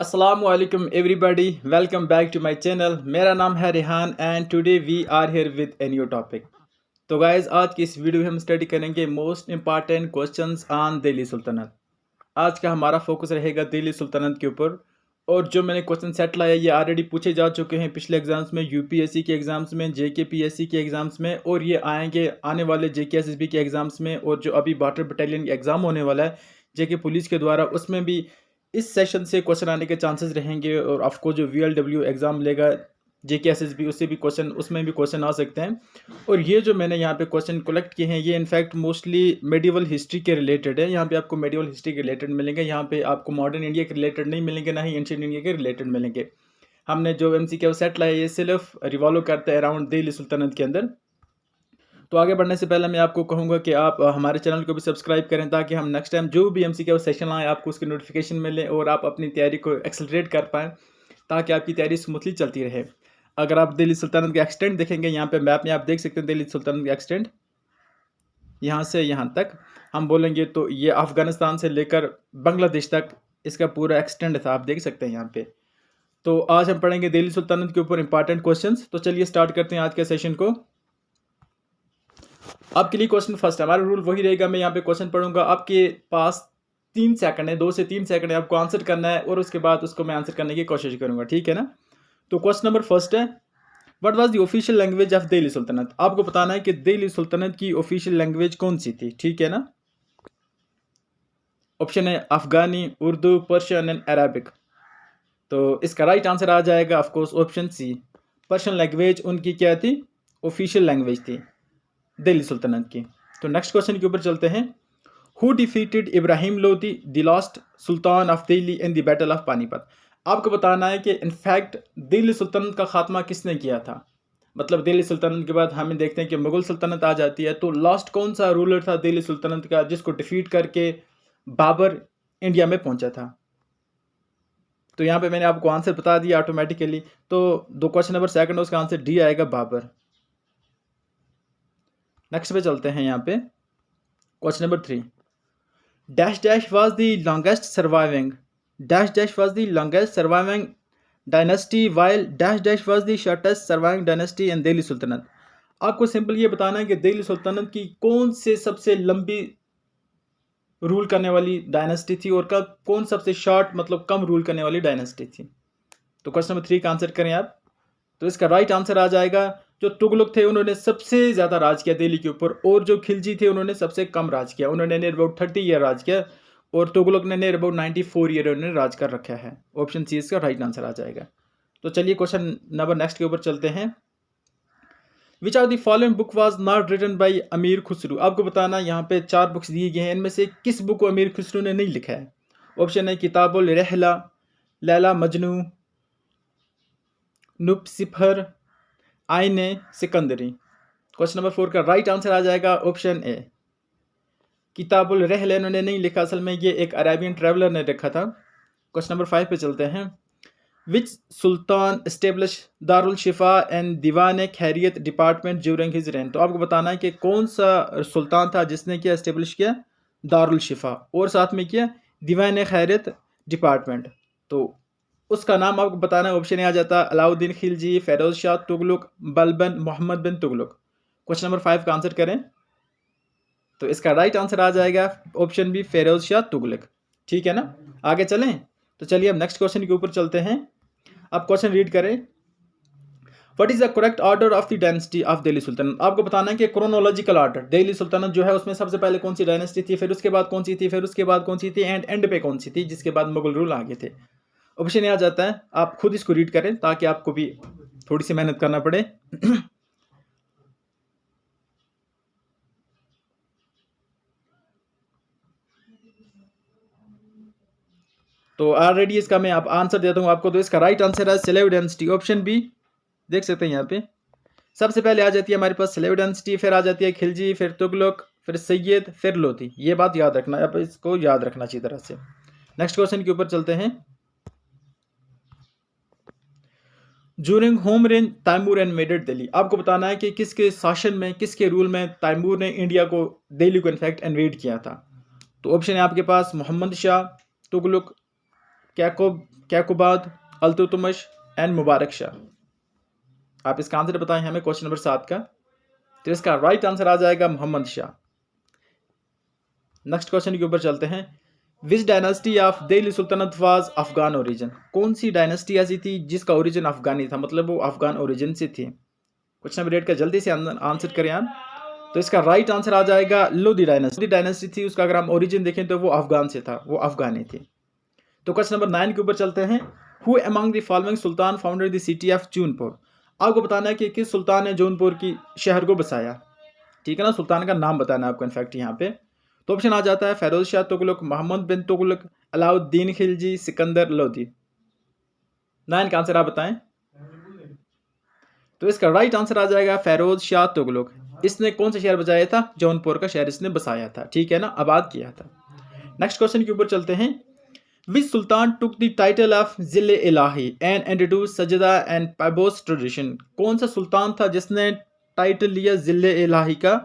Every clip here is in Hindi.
Assalamu alaikum everybody, welcome back to my channel. मेरा नाम है Rehan and today we are here with a new topic. तो गाइज आज की इस वीडियो में हम स्टडी करेंगे most important questions on Delhi Sultanate. आज का हमारा फोकस रहेगा दिल्ली सुल्तनत के ऊपर. और जो मैंने क्वेश्चन सेट लाया ये ऑलरेडी पूछे जा चुके हैं पिछले एग्जाम्स में, यूपीएससी के एग्जाम्स में, जेकेपीएससी के एग्जाम्स में, और ये आएंगे आने वाले जेकेएसएसबी के एग्जाम्स में, और जो अभी बॉर्डर बटालियन एग्ज़ाम होने वाला है जेके पुलिस के द्वारा, उसमें भी इस सेशन से क्वेश्चन आने के चांसेस रहेंगे. और आपको जो वीएलडब्ल्यू एग्ज़ाम लेगा जेकेएसएसबी उससे भी क्वेश्चन, उसमें भी क्वेश्चन आ सकते हैं. और ये जो मैंने यहाँ पे क्वेश्चन कलेक्ट किए हैं ये इनफैक्ट मोस्टली मेडिवल हिस्ट्री के रिलेटेड है. यहाँ पे आपको मेडिवल हिस्ट्री के रिलेटेड मिलेंगे. यहाँ पे आपको मॉडर्न इंडिया के रिलेटेड नहीं मिलेंगे, ना ही एंशिएंट इंडिया के रिलेटेड मिलेंगे. हमने जो एमसीक्यू सेट लाया ये सिर्फ रिवॉल्व करता है अराउंड दिल्ली सुल्तनत के अंदर. तो आगे बढ़ने से पहले मैं आपको कहूँगा कि आप हमारे चैनल को भी सब्सक्राइब करें ताकि हम नेक्स्ट टाइम जो भी एमसीक्यू सेशन आए आपको उसकी नोटिफिकेशन मिले और आप अपनी तैयारी को एक्सेलरेट कर पाएँ ताकि आपकी तैयारी स्मूथली चलती रहे. अगर आप दिल्ली सुल्तानत का एक्सटेंट देखेंगे यहाँ पे मैप में आप देख सकते हैं दिल्ली सुल्तानत का एक्सटेंट यहाँ से यहाँ तक हम बोलेंगे तो ये अफ़गानिस्तान से लेकर बांग्लादेश तक इसका पूरा एक्सटेंड था, आप देख सकते हैं यहाँ पे. तो आज हम पढ़ेंगे दिल्ली सुल्तानत के ऊपर इंपॉर्टेंट क्वेश्चंस. तो चलिए स्टार्ट करते हैं आज के सेशन को. आपके लिए क्वेश्चन फर्स्ट है, हमारा रूल वही रहेगा. मैं यहाँ पे क्वेश्चन पढ़ूंगा, आपके पास 3 सेकंड है, 2 से 3 सेकंड है, आपको आंसर करना है और उसके बाद उसको मैं आंसर करने की कोशिश करूंगा, ठीक है ना. तो क्वेश्चन नंबर फर्स्ट है, what was the official language of Delhi Sultanate. आपको बताना है कि दिल्ली सुल्तनत की ऑफिशियल लैंग्वेज कौन सी थी, ठीक है ना. ऑप्शन है Afghani, Urdu, Persian and Arabic. तो इसका राइट आंसर आ जाएगा of course option C, Persian language उनकी क्या थी, ऑफिशियल लैंग्वेज थी दिल्ली सुल्तनत की. तो नेक्स्ट क्वेश्चन के ऊपर चलते हैं. Who defeated Ibrahim Lodi the last Sultan of Delhi in the battle of Panipat. आपको बताना है कि इनफैक्ट दिल्ली सुल्तनत का खात्मा किसने किया था. मतलब दिल्ली सुल्तनत के बाद हमें देखते हैं कि मुगल सुल्तनत आ जाती है, तो लास्ट कौन सा रूलर था दिल्ली सुल्तनत का जिसको डिफीट करके बाबर इंडिया में पहुंचा था. तो यहाँ पे मैंने आपको आंसर बता दिया ऑटोमेटिकली. तो दो क्वेश्चन नंबर सेकंड उसका आंसर डी आएगा, बाबर. नेक्स्ट पे चलते हैं. यहाँ पे question number 3, dash dash was the longest surviving, dash dash was the longest surviving dynasty while dash dash was the shortest surviving dynasty in Delhi Sultanate. आपको सिंपल ये बताना है कि दिल्ली सुल्तनत की कौन से सबसे लंबी रूल करने वाली डायनेस्टी थी और कब कौन सबसे शॉर्ट मतलब कम रूल करने वाली डायनेस्टी थी. तो क्वेश्चन नंबर 3 का आंसर करें आप. तो इसका राइट आंसर आ जाएगा, जो तुगलक थे उन्होंने सबसे ज़्यादा राज किया दिल्ली के ऊपर, और जो खिलजी थे उन्होंने सबसे कम राज किया. उन्होंने नियर अबाउट 30 ईयर राज किया और तुगलक ने नियर अबाउट 94 ईयर उन्होंने राज कर रखा है. ऑप्शन सी इसका राइट आंसर आ जाएगा. तो चलिए क्वेश्चन नंबर नेक्स्ट के ऊपर चलते हैं. Which are the following book was not written by Amir Khusrau. आपको बताना यहाँ पे 4 बुक्स दिए गए हैं, इनमें से किस बुक को अमीर खुसरू ने नहीं लिखा है. ऑप्शन है किताबुल रहला, लैला मजनू, नुब्सिफर, आईने सिकंदरी. क्वेश्चन नंबर 4 का राइट आंसर आ जाएगा ऑप्शन ए, किताबुल रहला इन्होंने नहीं लिखा, असल में ये एक अरेबियन ट्रैवलर ने लिखा था. क्वेश्चन नंबर 5 पे चलते हैं. Which Sultan establish Darul Shifa and दीवान खैरियत डिपार्टमेंट ड्यूरिंग हिज रेन. तो आपको बताना है कि कौन सा सुल्तान था जिसने क्या एस्टेब्लिश किया, दारुल शिफा, और साथ में किया दीवान खैरियत डिपार्टमेंट. तो उसका नाम आपको बताना है. ऑप्शन ए आ जाता है अलाउद्दीन खिलजी, फेरोज शाह तुगलक, बलबन मोहम्मद बिन तुगलक. क्वेश्चन नंबर 5 का आंसर करें. तो इसका राइट आंसर आ जाएगा ऑप्शन बी, फेरोज शाह तुगलक. ठीक है ना. आगे चलें. तो चलिए अब नेक्स्ट क्वेश्चन के ऊपर चलते हैं. आप क्वेश्चन रीड करें. What is the correct order of the dynasty of Delhi Sultanate. आपको बताना है कि क्रोनोलॉजिकल ऑर्डर दिल्ली सुल्तानत जो है उसमें सबसे पहले कौन सी डायनेस्टी थी, फिर उसके बाद कौन सी थी, फिर उसके बाद कौन सी थी, एंड एंड पे कौन सी थी जिसके बाद मुगल रूल आगे थे. ऑप्शन आ जाता है, आप खुद इसको रीड करें ताकि आपको भी थोड़ी सी मेहनत करना पड़े. तो ऑलरेडी इसका मैं आप आंसर देता हूं आपको. तो इसका राइट आंसर है स्लेव डायनेस्टी, ऑप्शन बी. देख सकते हैं यहाँ पे सबसे पहले आ जाती है हमारे पास स्लेव डायनेस्टी, फिर आ जाती है खिलजी, फिर तुगलक, फिर सैयद, फिर लोधी. ये बात याद रखना है, आप इसको याद रखना अच्छी तरह से. नेक्स्ट क्वेश्चन के ऊपर चलते हैं. ज्यूरिंग होम रेंज तैमूर इन्वेडेड दिल्ली. आपको बताना है कि किसके शासन में, किसके रूल में तैमूर ने इंडिया को, दिल्ली को इनफैक्ट इन्वेड किया था. तो ऑप्शन है आपके पास मोहम्मद शाह, तुगलक, कैकुबाद, अल्तुतमिश एंड मुबारक शाह। आप इसका आंसर बताएं हमें क्वेश्चन नंबर 7 का। तो इसका राइट आंसर आ जाएगा मोहम्मद शाह। नेक्स्ट क्वेश्चन के ऊपर चलते हैं। Which dynasty of Delhi Sultanate was Afghan origin? कौन सी डायनेस्टी ऐसी थी जिसका ओरिजिन अफगानी था, मतलब वो अफगान ओरिजिन से थी? क्वेश्चन नंबर 8 का जल्दी से आंसर करें आप। तो इसका राइट आंसर आ जाएगा लोधी डायनेस्टी। डायनेस्टी थी उसका अगर हम ओरिजिन देखें तो वो अफगान से था, वो अफगानी थी। तो क्वेश्चन नंबर 9 के ऊपर चलते हैं। Who among the following Sultan founded the city of Jaunpur? आपको बताना है कि किस सुल्तान ने जौनपुर की शहर को बसाया, ठीक है ना। सुल्तान का नाम बताना है आपको इनफैक्ट यहाँ पे। तो ऑप्शन आ जाता है फेरोज शाह तुगलक, मोहम्मद बिन तुगलक, अलाउद्दीन खिलजी, सिकंदर लोधी। 9 का आंसर आप बताएं। तो इसका राइट आंसर आ जाएगा फेरोज शाह तुगलक। इसने कौन सा शहर बसाया था? जौनपुर का शहर इसने बसाया था, ठीक है ना, आबाद किया था। नेक्स्ट क्वेश्चन के ऊपर चलते हैं। Which Sultan took the title of जिले इलाही एंड इंट्रोड्यूस सजदा एंड पैबोस ट्रेडिशन? कौन सा सुल्तान था जिसने टाइटल लिया जिले इलाही का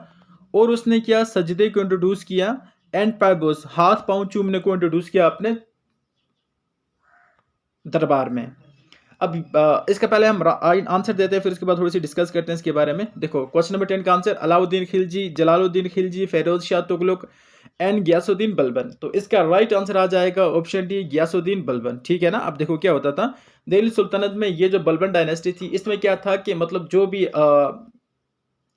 और उसने क्या सजदे को इंट्रोड्यूस किया एंड पैबोस हाथ पांव चूमने को इंट्रोड्यूस किया अपने दरबार में? अब इसका पहले हम आंसर देते हैं, फिर उसके बाद थोड़ी सी डिस्कस करते हैं इसके बारे में। देखो क्वेश्चन नंबर 10 का आंसर अलाउद्दीन खिलजी, जलालुद्दीन खिलजी, फेरोज शाह तुगलक एंड गियासुद्दीन बलबन। तो इसका राइट आंसर आ जाएगा ऑप्शन डी गियासुद्दीन बलबन, ठीक है ना। अब देखो क्या होता था दिल्ली सुल्तनत में, ये जो बलबन डायनेस्टी थी इसमें क्या था कि मतलब जो भी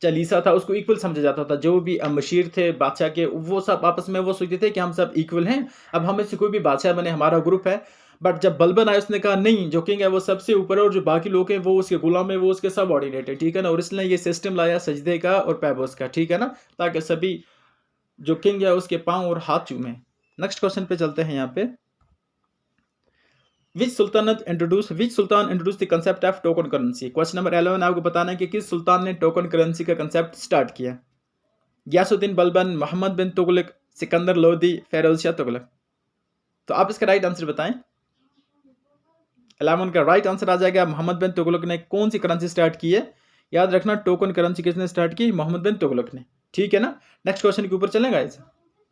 चालीसा था उसको इक्वल समझा जाता था। जो भी मशीर थे बादशाह के, वो सब आपस में वो सोचते थे कि हम सब इक्वल हैं, अब हमें से कोई भी बादशाह बने, हमारा ग्रुप है। बट जब बलबन आया उसने कहा नहीं, जो किंग है वो सबसे ऊपर है और जो बाकी लोग हैं वो उसके गुलाम है, वो उसके सब ऑर्डिनेट है, ठीक है ना। और इसने ये सिस्टम लाया सजदे का और पैबोस का, ठीक है ना, ताकि सभी जो किंग है उसके पांव और हाथ चूमे। नेक्स्ट क्वेश्चन पे चलते हैं यहाँ पे। Which sultan introduce the concept of token currency? Question number 11 आपको बताना है कि किस सुल्तान ने टोकन करेंसी का कंसेप्ट स्टार्ट किया? गियासुद्दीन बलबन, मोहम्मद बिन तुगलक, सिकंदर लोधी, फेरोज शाह तुगलक। तो आप इसका राइट आंसर बताएं। 11 का राइट आंसर आ जाएगा मोहम्मद बिन तुगलक ने कौन सी करेंसी स्टार्ट की है? याद रखना टोकन करेंसी किसने स्टार्ट की? मोहम्मद बिन तुगलक ने, ठीक है ना। नेक्स्ट क्वेश्चन के ऊपर चलें गाइस।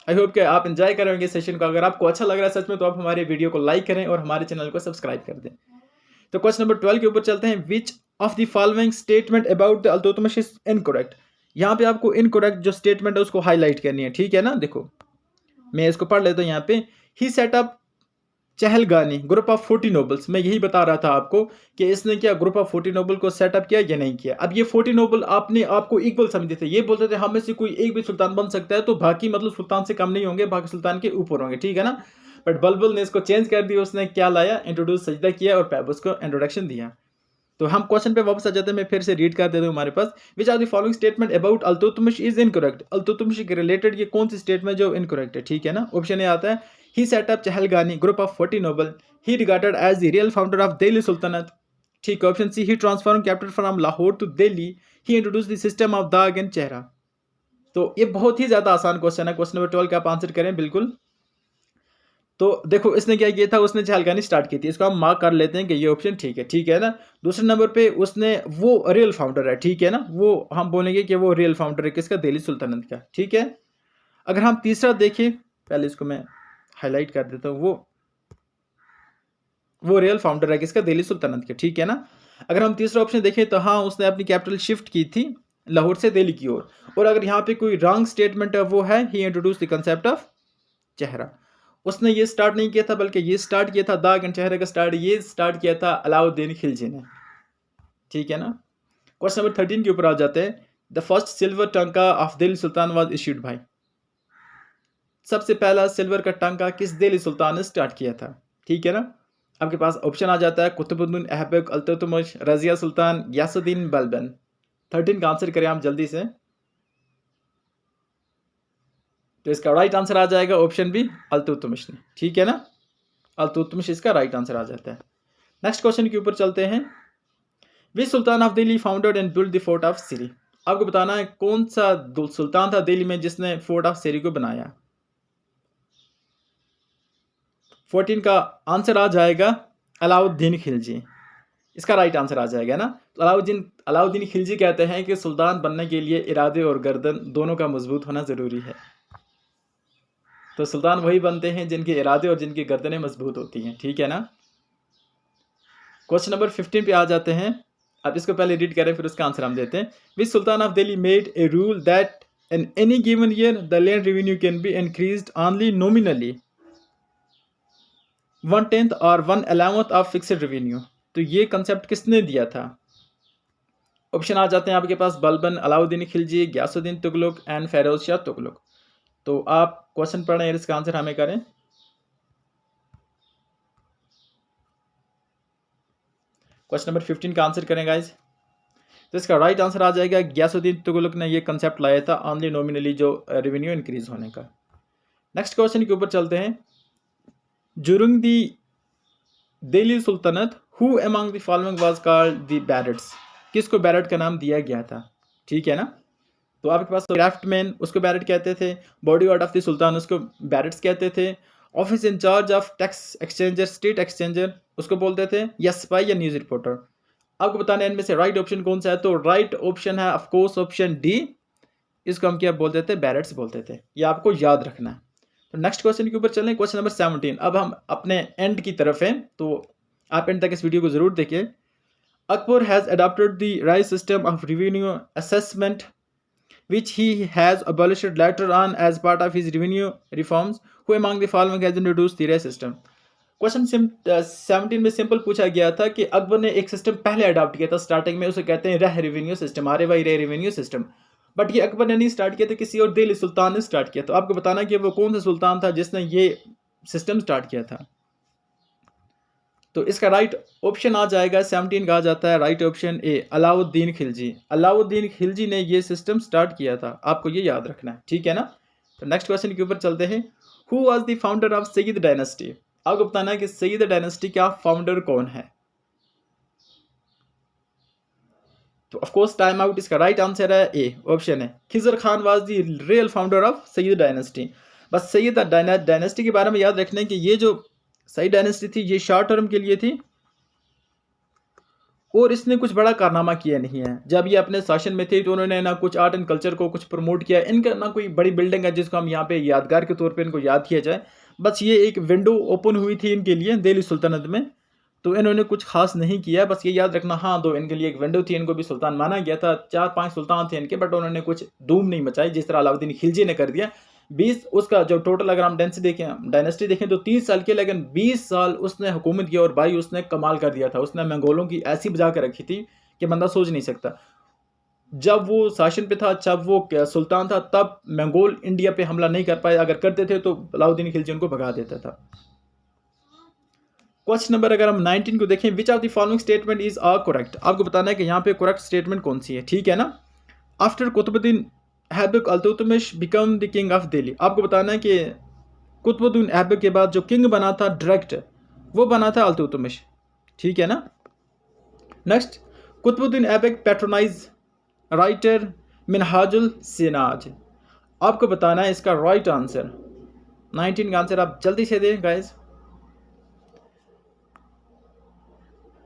आई होप कि आप एंजॉय करेंगे सेशन को। अगर आपको अच्छा लग रहा है सच में तो आप हमारे वीडियो को लाइक करें और हमारे चैनल को सब्सक्राइब कर दें। तो क्वेश्चन नंबर 12 के ऊपर चलते हैं। Which of the following statement about the Iltutmish is incorrect? यहाँ पे आपको इनकरेक्ट जो स्टेटमेंट है उसको हाईलाइट करनी है, ठीक है ना। देखो मैं इसको पढ़ लेता हूँ यहाँ पे। He set up Chahalgani group of 40 nobles. मैं यही बता रहा था आपको कि इसने क्या ग्रुप ऑफ 40 नोबल को सेटअप किया या नहीं किया। अब ये 40 नोबल आपने आपको इक्वल समझते थे, ये बोलते थे हम में से कोई एक भी सुल्तान बन सकता है, तो बाकी मतलब सुल्तान से कम नहीं होंगे, बाकी सुल्तान के ऊपर होंगे, ठीक है ना। बट बलबुल ने इसको चेंज कर दिया, उसने क्या लाया, इंट्रोड्यूस सजदा किया और पैबोस को इंट्रोडक्शन दिया। तो हम क्वेश्चन पे वापस आ जाते हैं, मैं फिर से रीड कर देता हूँ हमारे पास। Which are the following statement about Iltutmish is incorrect? Iltutmish के रिलेटेड ये कौन सी स्टेटमेंट जो इनकरेक्ट है, ठीक है ना। ऑप्शन ए आता है he set up Chahalgani group of 40 noble, he regarded as the real founder of Delhi Sultanate, ठीक है। Option C he transform capital from Lahore to Delhi, he introduce the system of dagh and chehra. तो ये बहुत ही ज्यादा आसान क्वेश्चन है। क्वेश्चन नंबर 12 का आप आंसर करें बिल्कुल। तो देखो इसने क्या किया था, उसने चहलगानी स्टार्ट की थी, इसको हम मार्क कर लेते हैं कि ये ऑप्शन ठीक है ना। दूसरे नंबर पे उसने वो रियल फाउंडर है, ठीक है ना, वो हम बोलेंगे कि वो रियल फाउंडर है किसका? दिल्ली सुल्तानत का, ठीक है। अगर हम तीसरा देखें, पहले इसको मैं हाईलाइट कर देता हूँ, वो रियल फाउंडर है किसका? दिल्ली सुल्तानत के, ठीक है ना। अगर हम तीसरा ऑप्शन देखें तो हाँ उसने अपनी कैपिटल शिफ्ट की थी लाहौर से दिल्ली की ओर। और अगर यहाँ पे कोई रॉन्ग स्टेटमेंट है वो है ही इंट्रोड्यूस द कंसेप्ट ऑफ चेहरा। उसने ये स्टार्ट नहीं किया था, बल्कि ये स्टार्ट किया था दाग एंड चेहरे का स्टार्ट ये स्टार्ट किया था अलाउद्दीन खिलजी ने, ठीक है ना। क्वेश्चन नंबर 13 के ऊपर आ जाते हैं। द फर्स्ट सिल्वर टंका of Delhi Sultan was issued by? सबसे पहला सिल्वर का टंका किस दिल्ली सुल्तान ने स्टार्ट किया था, ठीक है ना। आपके पास ऑप्शन आ जाता है कुतुबुद्दीन ऐबक, अल्तुतमिश, रजिया सुल्तान, गियासुद्दीन बलबन। 13 का आंसर करें आप जल्दी से। तो इसका राइट आंसर आ जाएगा ऑप्शन बी अल्तुतमिश ने, ठीक है ना। अल्तुतमिश इसका राइट आंसर आ जाता है। नेक्स्ट क्वेश्चन के ऊपर चलते हैं। Which sultan of Delhi founded and build the fort of Siri? आपको बताना है कौन सा सुल्तान था दिल्ली में जिसने फोर्ट ऑफ सिरी को बनाया। 14 का आंसर आ जाएगा अलाउद्दीन खिलजी, इसका राइट आंसर आ जाएगा ना। तो अलाउद्दीन खिलजी कहते हैं कि सुल्तान बनने के लिए इरादे और गर्दन दोनों का मजबूत होना ज़रूरी है। तो सुल्तान वही बनते हैं जिनके इरादे और जिनकी गर्दनें मजबूत होती हैं, ठीक है ना। क्वेश्चन नंबर 15 पे आ जाते हैं। अब इसको पहले रीड करें फिर उसका आंसर हम देते हैं। Which sultan of Delhi made a rule that in any given year the land revenue can be increased only nominally 1/10 और 1/11 ऑफ फिक्स्ड रेवेन्यू। तो ये कंसेप्ट किसने दिया था? ऑप्शन आ जाते हैं आपके पास बलबन, अलाउद्दीन खिलजी, गयासुद्दीन तुगलक एंड फेरोज शाह तुगलक। तो आप क्वेश्चन पढ़ रहे हैं, इसका आंसर हमें करें। क्वेश्चन नंबर 15 का आंसर करें गाइज। तो इसका राइट आंसर आ जाएगा गयासुद्दीन तुगलक ने ये कंसेप्ट लाया था ऑनली नॉमिनली जो रेवेन्यू इंक्रीज होने का। नेक्स्ट क्वेश्चन के ऊपर चलते हैं। During the Delhi Sultanate who among the following was called the barids. किसको बैरट का नाम दिया गया था? ठीक है ना। तो आपके पास क्राफ्टमैन उसको बैरट कहते थे, bodyguard of the sultan उसको बैरट्स कहते थे, office in-charge of tax exchanger state exchanger उसको बोलते थे, या स्पाई या न्यूज रिपोर्टर। आपको बताना है इनमें से राइट ऑप्शन कौन सा है। तो राइट ऑप्शन है ऑफकोर्स ऑप्शन डी, इसको हम क्या बोलते थे? बैरट्स बोलते थे। ये आपको याद रखना है। तो नेक्स्ट क्वेश्चन के ऊपर चलें, क्वेश्चन नंबर 17। अब हम अपने एंड की तरफ हैं, तो आप एंड तक इस वीडियो को जरूर देखिए। Akbar has adopted the right system of revenue assessment, which he has abolished later on as part of his revenue reforms. Who among the following has introduced the right system? Question 17 में सिंपल पूछा गया था कि अकबर ने एक सिस्टम पहले अडॉप्ट किया था स्टार्टिंग में, उसे कहते हैं रह revenue system, RAY revenue system. But ये अकबर ने नहीं स्टार्ट किया था, किसी और दिल्ली सुल्तान ने स्टार्ट किया। तो आपको बताना कि वो कौन सा सुल्तान था जिसने ये सिस्टम स्टार्ट किया था। तो इसका राइट ऑप्शन आ जाएगा 17 का आ जाता है right option A, Alauddin Khilji. Alauddin Khilji ने ये सिस्टम स्टार्ट किया था, आपको ये याद रखना है, ठीक है ना। तो नेक्स्ट क्वेश्चन के ऊपर चलते हैं। Who was the founder of Sayyid dynasty. आपको बताना है कि सईद डायनेस्टी का फाउंडर कौन है। तो ऑफ कोर्स टाइम आउट, इसका राइट आंसर है ए ऑप्शन है Khizr Khan was the real founder of Sayyid dynasty. बस सईद डायनेस्टी के बारे में याद रखना है कि ये जो सईद डायनेस्टी थी ये शॉर्ट टर्म के लिए थी और इसने कुछ बड़ा कारनामा किया नहीं है। जब ये अपने शासन में थे तो उन्होंने ना कुछ आर्ट एंड कल्चर को कुछ प्रमोट किया, इनका ना कोई बड़ी बिल्डिंग है जिसको हम यहाँ पे यादगार के तौर पे इनको याद किया जाए। बस ये एक विंडो ओपन हुई थी इनके लिए दिल्ली सुल्तनत में, तो इन्होंने कुछ खास नहीं किया, बस ये याद रखना। हाँ, दो इनके लिए एक विंडो थी, इनको भी सुल्तान माना गया था, 4-5 सुल्तान थे इनके, बट उन्होंने कुछ धूम नहीं मचाई जिस तरह अलाउद्दीन खिलजी ने कर दिया। 20 उसका जो टोटल अगर हम डायनेस्टी देखें तो 30 साल के, लेकिन 20 साल उसने हुकूमत किया और भाई उसने कमाल कर दिया था। उसने मंगोलों की ऐसी बजा कर रखी थी कि बंदा सोच नहीं सकता। जब वो शासन पे था, जब वो सुल्तान था, तब मंगोल इंडिया पे हमला नहीं कर पाए, अगर करते थे तो अलाउद्दीन खिलजी उनको भगा देता था। क्वेश्चन नंबर अगर हम 19 को देखें, विच of the following statement is correct. आपको बताना है कि यहाँ पे करेक्ट स्टेटमेंट कौन सी है, ठीक है ना। After Qutbuddin Aibak Iltutmish become the king of Delhi. आपको बताना है कि कुतुबुद्दीन ऐबक के बाद जो किंग बना था डायरेक्ट, वो बना था अल्तुतमिश, ठीक है ना। Next, Qutbuddin Aibak patronize writer Minhajul Siraj. आपको बताना है इसका राइट आंसर। 19 का आंसर आप जल्दी से दें गाइस।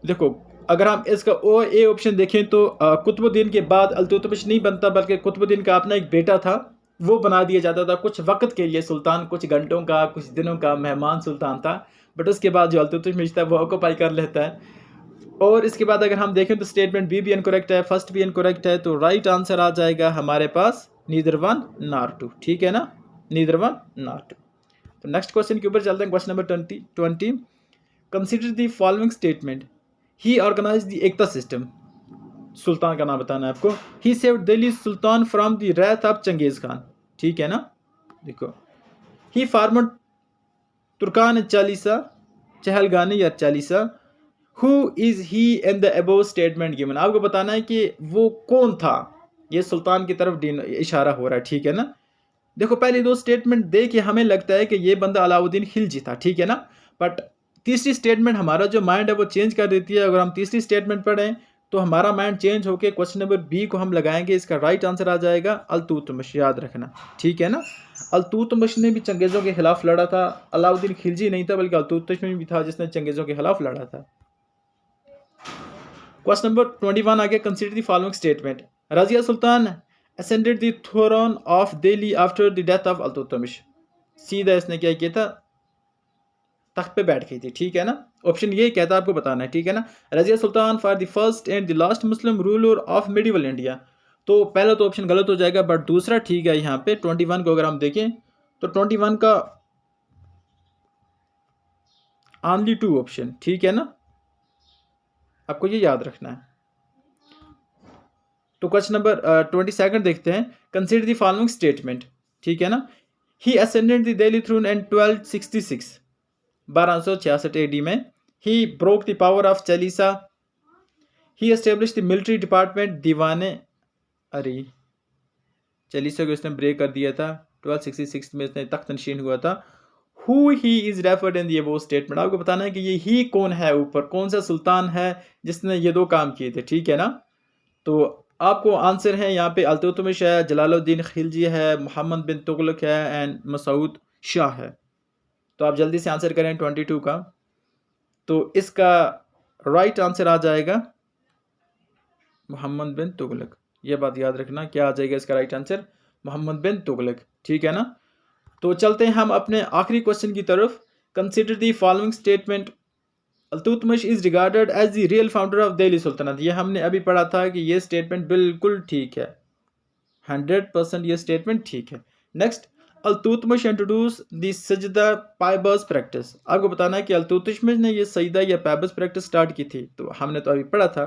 देखो, अगर हम इसका ए ऑप्शन देखें तो कुतुबुद्दीन के बाद अल्तुतमिश नहीं बनता, बल्कि कुतुबुद्दीन का अपना एक बेटा था, वो बना दिया जाता था कुछ वक्त के लिए सुल्तान, कुछ घंटों का, कुछ दिनों का मेहमान सुल्तान था। बट उसके बाद जो अल्तुतमिश था वो ऑक्यूपाई कर लेता है। और इसके बाद अगर हम देखें तो स्टेटमेंट बी भी इनकरेक्ट है, फर्स्ट भी इनकरेक्ट है। तो राइट आंसर आ जाएगा हमारे पास नीदर वन नॉर टू, ठीक है ना, नीदर वन नॉर टू। तो नेक्स्ट क्वेश्चन के ऊपर चलते हैं, question number 20। Consider the following statement. He organise the iqta system. सुल्तान का नाम बताना है आपको। He saved Delhi sultan from the wrath of Genghis Khan, ठीक है ना। देखो, ही फार्मड तुर्कान चालीसा चहलगानी या Chalisa. Who is he in the above statement given. आपको बताना है कि वो कौन था, ये सुल्तान की तरफ इशारा हो रहा है, ठीक है ना। देखो, पहले दो स्टेटमेंट देख के हमें लगता है कि ये बंदा अलाउद्दीन खिलजी था, ठीक है ना। बट तीसरी स्टेटमेंट हमारा जो माइंड है वो चेंज कर देती है। अगर हम तीसरी स्टेटमेंट पढ़ें तो हमारा माइंड चेंज होकर क्वेश्चन नंबर बी को हम लगाएंगे। इसका राइट आंसर आ जाएगा अल्तुतमिश, याद रखना, ठीक है ना। अल्तुतमिश ने भी चंगेज़ों के खिलाफ लड़ा था, अलाउद्दीन खिलजी नहीं था, बल्कि अल्तुतमिश भी था जिसने चंगेज़ों के खिलाफ लड़ा था। क्वेश्चन नंबर 21 आ गया। Consider the following statement. Razia Sultan ascended the throne of Delhi after the death of Iltutmish। सीधा इसने क्या किया था, तख्त पे बैठ गई थी, ठीक है ना। ऑप्शन ये कहता है, आपको बताना है, ठीक है ना। Razia Sultan for the first and the last Muslim ruler of medieval India. तो पहला तो ऑप्शन गलत हो जाएगा, बट दूसरा ठीक है। यहाँ पे 21 को अगर हम देखें तो 21 का ओनली 2 ऑप्शन, ठीक है ना, आपको ये याद रखना है। तो क्वेश्चन नंबर 22 देखते हैं। कंसीडर द फॉलोइंग स्टेटमेंट, ठीक है ना। He ascended the Delhi throne in 1266, 1266 AD में। He broke the power of Chalisa. He establish the military department दीवाने, अरे चालीसा को इसने ब्रेक कर दिया था, 1266 में इसने तख्त नशीन हुआ था। Who he is referred in वो स्टेटमेंट, आपको बताना है कि ये ही कौन है, ऊपर कौन सा सुल्तान है जिसने ये 2 काम किए थे, ठीक है ना। तो आपको आंसर है यहाँ पे अल्तुतमिश है, जलालुद्दीन खिलजी है, मोहम्मद बिन तुगलक है एंड मसूद शाह है। तो आप जल्दी से आंसर करें 22 का। तो इसका राइट आंसर आ जाएगा मोहम्मद बिन तुगलक। ये बात याद रखना, क्या आ जाएगा इसका राइट आंसर, मोहम्मद बिन तुगलक, ठीक है ना। तो चलते हैं हम अपने आखिरी क्वेश्चन की तरफ। Consider the following statement, Iltutmish is regarded as the real founder of Delhi Sultanate. ये हमने अभी पढ़ा था कि ये स्टेटमेंट बिल्कुल ठीक है, 100% ये स्टेटमेंट ठीक है। नेक्स्ट, अल्तुतमिश इंट्रोड्यूस द सजदा पायबस प्रैक्टिस। आपको बताना है कि अल्तुतमिश ने ये सजदा या पायबस प्रैक्टिस स्टार्ट की थी, तो हमने तो अभी पढ़ा था।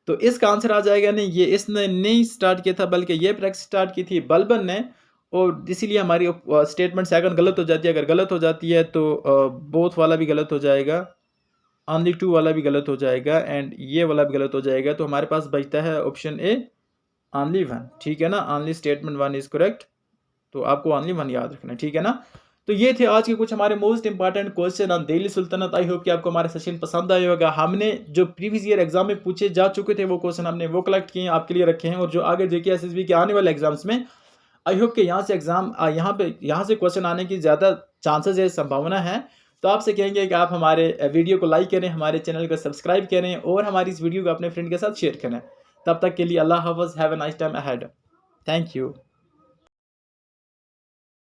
तो इसका आंसर आ जाएगा नहीं, ये इसने नहीं स्टार्ट किया था, बल्कि ये प्रैक्टिस स्टार्ट की थी बलबन ने। और इसीलिए हमारी स्टेटमेंट सेकंड गलत हो जाती है। अगर गलत हो जाती है तो बोथ वाला भी गलत हो जाएगा, ओनली 2 वाला भी गलत हो जाएगा एंड ये वाला भी गलत हो जाएगा। तो हमारे पास बचता है ऑप्शन ए, ओनली 1, ठीक है ना। Only statement 1 is correct. तो आपको ओनली 1 याद रखना है, ठीक है ना। तो ये थे आज के कुछ हमारे most important question on Delhi सुल्तनत। I hope कि आपको हमारा सेशन पसंद आया होगा। हमने जो प्रीवियस ईयर एग्जाम में पूछे जा चुके थे वो क्वेश्चन हमने वो कलेक्ट किए हैं, आपके लिए रखे हैं। और जो आगे जेके एसएसबी के आने वाले एग्जाम्स में आई होप कि यहाँ से एग्जाम यहाँ से क्वेश्चन आने की ज़्यादा चांसेस है, संभावना है। तो आपसे कहेंगे कि आप हमारे वीडियो को लाइक करें, हमारे चैनल को सब्सक्राइब करें और हमारी इस वीडियो को अपने फ्रेंड के साथ शेयर करें। तब तक के लिए अल्लाह हाफ़िज़, have a nice time ahead, thank you.